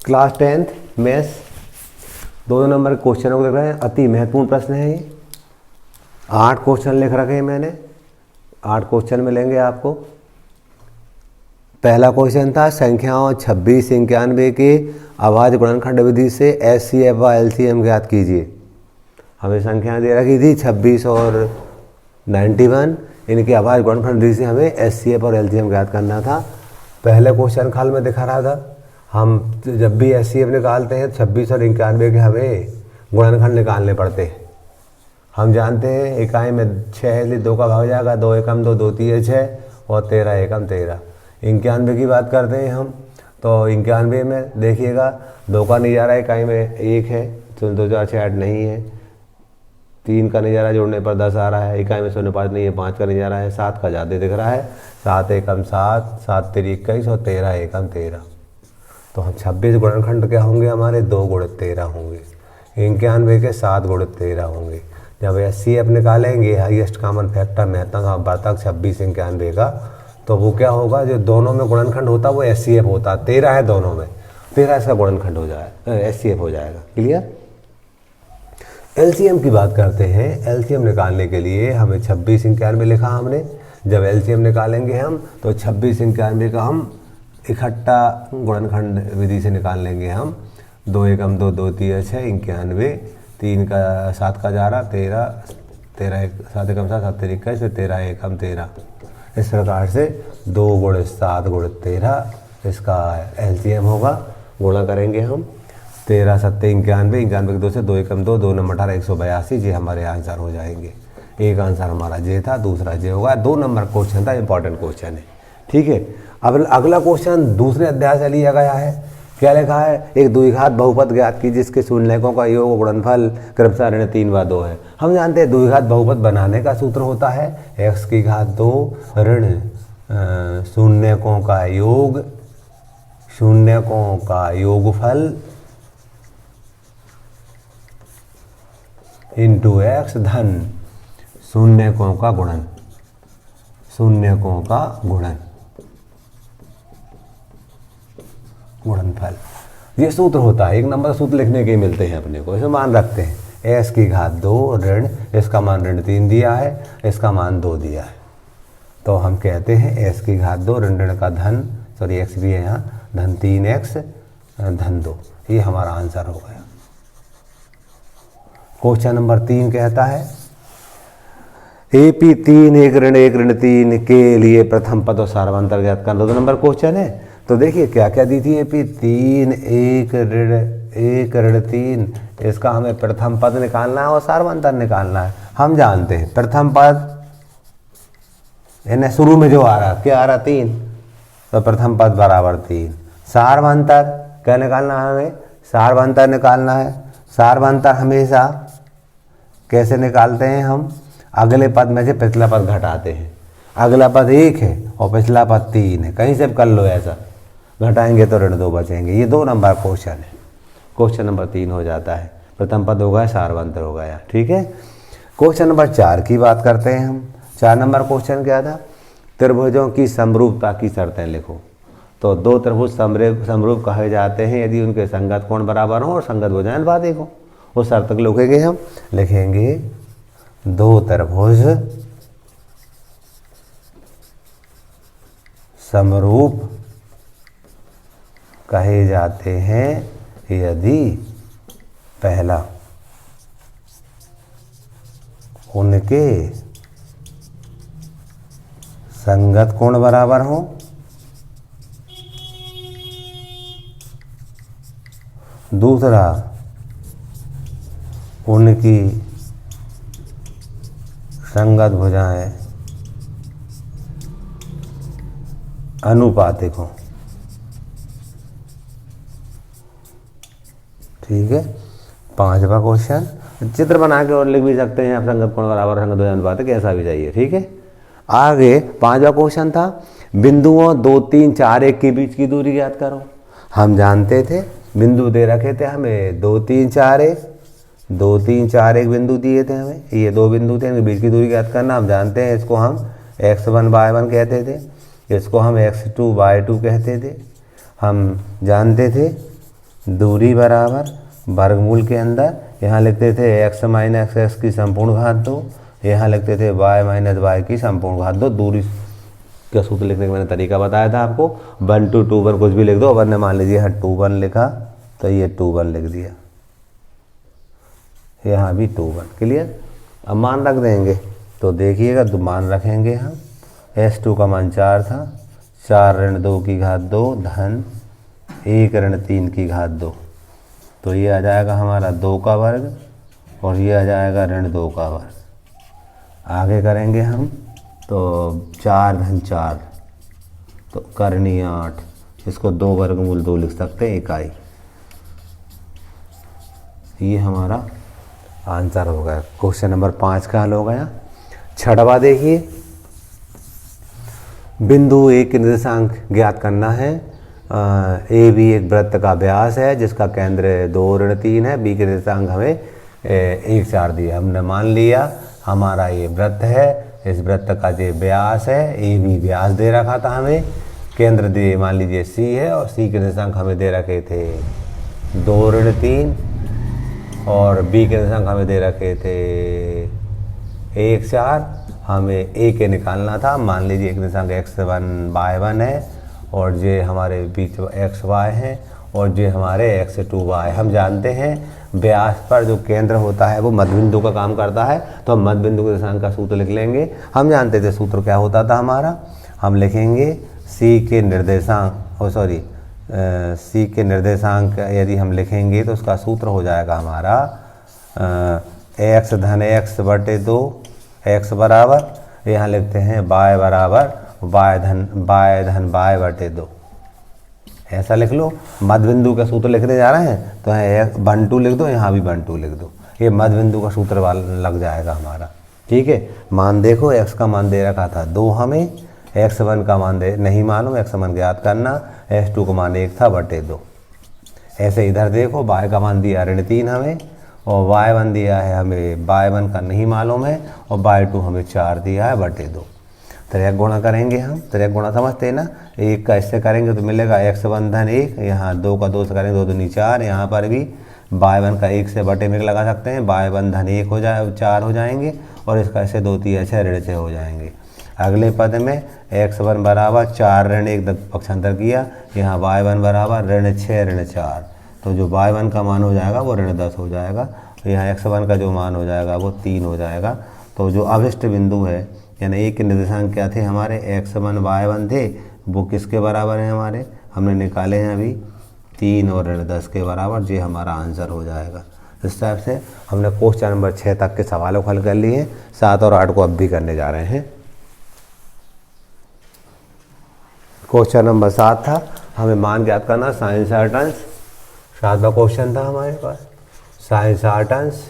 Class 10th maths 2 number क्वेश्चनों को देख रहे हैं। अति महत्वपूर्ण प्रश्न है ये। 8 क्वेश्चन लिख रखे हैं मैंने, 8 क्वेश्चन मिलेंगे आपको। पहला क्वेश्चन था संख्याओं 26, 91 के अभाज्य गुणनखंड विधि से एचसीएफ व एलसीएम ज्ञात कीजिए। हमें संख्याएं दे रखी थी 26 और 91, इनके अभाज्य गुणनखंड विधि से हमें एचसीएफ और एलसीएम ज्ञात करना था। पहले क्वेश्चन खाल में दिखा रहा था, हम जब भी एचसीएफ निकालते हैं 26 और 91 के हमें गुणनखंड निकालने पड़ते हैं। हम जानते हैं इकाई में 6 है इसलिए 2 का भाग जाएगा, 2 एकम 2, 2 तीय 6 और 13 एकम 13। 91 की बात करते हैं हम, तो 91 में देखिएगा 2 का नज़ारा इकाई में 1 है, तो 2 4 6 8 नहीं है। 3 का नज़ारा जोड़ने पर 10 आ रहा है, इकाई में 0.5 नहीं है। 5 का नज़ारा है, 7 का ज़्यादा दिख रहा है। 7 एकम 7, 7 तेरी 21 और 13 एकम 13। तो हम 26 गुणनखंड क्या होंगे हमारे 2 गुणित 13 होंगे। 91 के 7 गुणित 13 होंगे। जब एचसीएफ निकालेंगे हाईएस्ट कॉमन फैक्टर महत्तम वर्धक 26 91 का, तो वो क्या होगा, जो दोनों में गुणनखंड होता वो एचसीएफ होता। 13 है दोनों में, 13 इसका गुणनखंड हो जाएगा, एचसीएफ हो जाएगा। क्लियर। एलसीएम की बात करते हैं। एलसीएम निकालने के लिए हमें 26 91 लिखा हमने। जब एलसीएम निकालेंगे हम तो 26 91 का हम इकट्ठा गुणनखंड विधि से निकाल लेंगे हम। 2 एकम 2, 2 तीय 6 91, 3 का 7 का जा रहा 13, 13 7 एकम 7, 7 तेरी 21 फिर 13 एकम 13। इस प्रकार से 2 गुणित 7 गुणित 13 इसका एलसीएम होगा। गुणा करेंगे हम 13 7 91, 91 के 2 से 2 एकम 2, 2 नंबर 18 182। ये हमारे आंसर हो जाएंगे। एक आंसर हमारा जे था, दूसरा जे होगा। 2 नंबर क्वेश्चन था, इंपॉर्टेंट क्वेश्चन है। ठीक है। अब अगला क्वेश्चन दूसरे अध्याय से लिया गया है। क्या लिखा है, एक द्विघात बहुपद ज्ञात की जिसके शून्यकों का योग गुणनफल क्रमशः ऋण 3 व 2 है। हम जानते हैं द्विघात बहुपद बनाने का सूत्र होता है x की घात 2 ऋण शून्यकों का योग, शून्यकों का योगफल इंटू x धन शून्यकों का गुणन, शून्यकों का गुणनफल। ये सूत्र होता है। 1 नंबर सूत्र लिखने के मिलते हैं अपने को, इसे मान रखते हैं। x की घात 2 ऋण, इसका मान ऋण 3 दिया है, इसका मान 2 दिया है। तो हम कहते हैं x की घात 2 ऋण का धन, सॉरी x भी है यहाँ, धन 3x धन 2। ये हमारा आंसर हो गया। क्वेश्चन नंबर 3 कहता है AP 3 1 ऋण 3 के लिए प्रथम पद और सारवांतर ज्ञात करना। 2 नंबर क्वेश्चन है। तो देखिए क्या क्या दी थी AP 3 1 ऋण 3, इसका हमें प्रथम पद निकालना है और सारवांतर निकालना है। हम जानते हैं प्रथम पद इन्हें शुरू में जो आ रहा, क्या आ रहा 3, तो प्रथम पद बराबर 3। सारवांतर क्या निकालना है हमें, सारवांतर निकालना है। सारवांतर हमेशा कैसे निकालते हैं हम, अगले पद में से पिछला पद घटाते हैं। अगला पद 1 है और पिछला पद 3 है, कहीं से कर लो ऐसा, घटाएंगे तो ऋण 2 बचेंगे। ये 2 नंबर क्वेश्चन है। क्वेश्चन नंबर 3 हो जाता है, प्रथम पद हो गया, सारवांतर हो गया। ठीक है। क्वेश्चन नंबर 4 की बात करते हैं हम। 4 नंबर क्वेश्चन क्या था, त्रिभुजों की समरूपता की शर्तें लिखो। तो 2 त्रिभुज समरूप कहे जाते हैं यदि उनके संगत कोण बराबर हो और संगत भुजाएं अनुपातिक हो। वो शर्त लिखेंगे हम, लिखेंगे 2 त्रिभुज समरूप कहे जाते हैं यदि पहला उनके संगत कोण बराबर हो, दूसरा उनकी संगत भुजाएं अनुपातिक हो। ठीक है। 5वां क्वेश्चन, चित्र बना के और लिख भी सकते हैं आप, संगत कोण बराबर संगत भुजाएं अनुपातिक, ऐसा भी चाहिए। ठीक है। आगे 5वां क्वेश्चन था बिंदुओं 2 3 4 1 के बीच की दूरी ज्ञात करो। हम जानते थे बिंदु दे रखे थे हमें 2 3 4 1, 2 3 4 1 बिंदु दिए थे हमें। ये 2 बिंदु थे, इनके बीच की दूरी ज्ञात करना। हम जानते हैं इसको हम x1 y1 कहते थे, इसको हम x2 y2 कहते थे। हम जानते थे दूरी बराबर वर्गमूल के अंदर, यहाँ लिखते थे x माइनस एक्स की संपूर्ण घात 2, यहाँ लिखते थे y माइनस वाई की संपूर्ण घात 2। दूरी का सूत्र लिखने का मैंने तरीका बताया था आपको, 1 to 2 1 कुछ भी लिख दो। अपन ने मान लीजिए यहाँ 2 1 लिखा तो ये 2 1 लिख दिया, यहाँ भी 2 1। क्लियर। अब मान रख देंगे तो देखिएगा, तो मान रखेंगे हम S2 का मान 4 था, 4 ऋण 2 की घात 2 धन 1 ऋण 3 की घात 2, तो ये आ जाएगा हमारा 2 का वर्ग और ये आ जाएगा ऋण 2 का वर्ग। आगे करेंगे हम तो 4 धन 4 तो करनी 8, इसको 2 वर्गमूल 2 लिख सकते हैं इकाई। ये हमारा आंसर हो गया। क्वेश्चन नंबर 5 का हल हो गया। छठवा देखिए, बिंदु ए के निर्देशांक ज्ञात करना है। ए बी एक वृत्त का व्यास है जिसका केंद्र 2 ऋण 3 है, बी के निर्देशांक हमें 1 4 दिया। हमने मान लिया हमारा ये वृत्त है, इस वृत्त का जो व्यास है ए बी व्यास दे रखा था हमें, केंद्र दे मान लीजिए सी है और सी के निर्देशांक हमें दे रखे थे 2 ऋण 3 और बी के निर्देशांक हमें दे रखे थे 1 4। हमें ए के निकालना था। मान लीजिए एक निर्देशांक x1 y1 है और ये हमारे बीच x y है और ये हमारे x2 y। हम जानते हैं व्यास पर जो केंद्र होता है वो मध्यबिंदु का काम करता है, तो हम मध्यबिंदु के निर्देशांक का सूत्र लिख लेंगे। हम जानते थे सूत्र क्या होता था हमारा, हम लिखेंगे सी के निर्देशांक सी के निर्देशांक यदि हम लिखेंगे तो उसका सूत्र हो जाएगा हमारा x धन x बटे 2 x बराबर, यहाँ लिखते हैं y बराबर y धन y बटे 2, ऐसा लिख लो। मध्यबिंदु का सूत्र लिखने जा रहे हैं तो यहाँ 1 2 लिख दो, यहाँ भी 1 2 लिख दो, ये मध्यबिंदु का सूत्र वाला लग जाएगा हमारा। ठीक है। मान देखो x का मान दे रखा था 2 हमें, x1 का मान दे नहीं मालूम, x1 ज्ञात करना, x2 का मान 1 था बटे 2। ऐसे इधर देखो y का मान दिया ऋण 3 हमें और y1 दिया है हमें, y1 का नहीं मालूम है और y2 हमें 4 दिया है बटे 2। त्रिक गुणा करेंगे हम, त्रिक गुणा समझते हैं ना, 1 का इससे करेंगे तो मिलेगा x1 धन 1, यहाँ 2 का 2 से करेंगे 2 दूनी 4, यहाँ पर भी y1 का 1 से बटे में लगा सकते हैं, y1 धन 1 हो जाए 4 हो जाएंगे और इसका ऐसे 2 3 6 ऋण 6 हो जाएंगे। अगले पद में x1 बराबर 4 ऋण 1 पक्षांतर किया, यहाँ y1 बराबर ऋण 6 ऋण 4, तो जो y1 का मान हो जाएगा वो ऋण 10 हो जाएगा, तो यहाँ x1 का जो मान हो जाएगा वो 3 हो जाएगा। तो जो अभिष्ट बिंदु है यानी एक के निर्देशांक क्या थे हमारे, x1 y1 थे, वो किसके बराबर हैं हमारे, हमने निकाले हैं अभी 3 और ऋण 10 के बराबर, ये हमारा आंसर हो जाएगा। इस टाइप से हमने क्वेश्चन नंबर 6 तक के सवालों को हल कर लिए हैं, 7 और 8 को अब भी करने जा रहे हैं। क्वेश्चन नंबर 7 था, हमें मान ज्ञात करना साइन 60 अंश। 7वां क्वेश्चन था हमारे पास, साइन 60 अंश,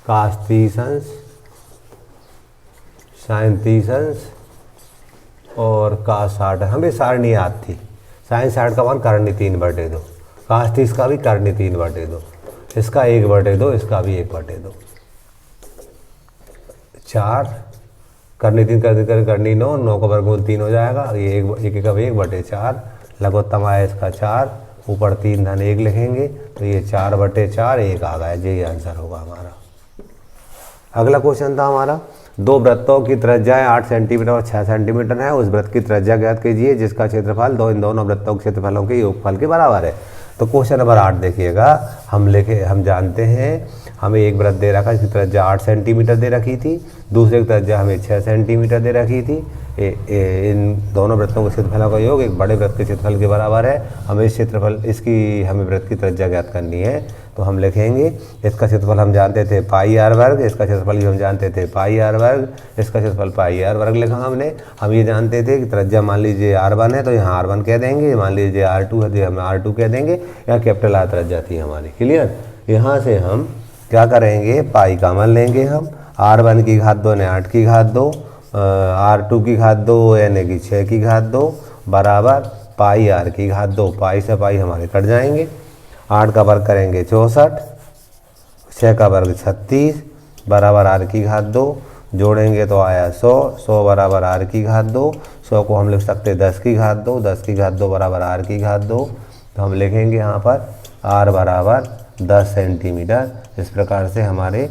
कास 30 अंश, साइन 30 अंश और कास 60। हमें सारणी याद थी, साइन 60 का मान करनी 3 बटे 2, कास 30 का भी करनी 3 बटे 2, इसका 1 बटे 2, इसका भी 1 बटे 2, 4 करनी 3 करनी 9, 9 का वर्गमूल 3 हो जाएगा, ये 1 का 1 बटे 4, लघुत्तम आया इसका 4, ऊपर 3 धन 1 लिखेंगे तो ये 4 बटे 4 1 आ गया, यही आंसर होगा हमारा। अगला क्वेश्चन था हमारा, 2 वृत्तों की त्रिज्याएं 8 सेंटीमीटर और 6 सेंटीमीटर है, उस वृत्त की त्रिज्या ज्ञात कीजिए जिसका क्षेत्रफल इन दोनों वृत्तों के क्षेत्रफलों के योगफल के बराबर है। तो क्वेश्चन नंबर 8 देखिएगा, हम जानते हैं हमें एक वृत्त दे रखा जिसकी त्रिज्या 8 सेंटीमीटर दे रखी थी, दूसरे की त्रिज्या हमें 6 सेंटीमीटर दे रखी थी। इन दोनों वृत्तों के क्षेत्रफलों का योग एक बड़े वृत्त के क्षेत्रफल के बराबर है। हमें हमें वृत्त की त्रिज्या ज्ञात करनी है, तो हम लिखेंगे इसका क्षेत्रफल हम जानते थे पाई आर वर्ग, इसका क्षेत्रफल भी हम जानते थे पाई आर वर्ग, इसका क्षेत्रफल पाई आर वर्ग लिखा हमने। हम ये जानते थे कि त्रिज्या मान लीजिए R1 है तो यहाँ R1 कह देंगे, मान लीजिए R2 है तो हम R2 कह देंगे, यहाँ कैपिटल R त्रिज्या थी हमारी। क्लियर। यहाँ से हम क्या करेंगे, पाई का मान लेंगे हम, R1 की घात 2 ने 8 की घात 2, R2 की घात 2 यानी कि 6 की घात 2 बराबर पाई आर की घात 2, पाई से पाई हमारे कट जाएंगे, 8 का वर्ग करेंगे 64, 6 का वर्ग 36 बराबर आर की घात 2, जोड़ेंगे तो आया 100, 100 बराबर आर की घात 2, 100 को हम लिख सकते हैं 10 की घात 2, 10 की घात 2 बराबर आर की घात 2, तो तो हम लिखेंगे यहाँ पर r बराबर 10 सेंटीमीटर। इस प्रकार से हमारे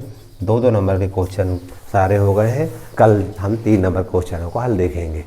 2 नंबर के क्वेश्चन सारे हो गए हैं। कल हम 3 नंबर क्वेश्चनों को हल देखेंगे।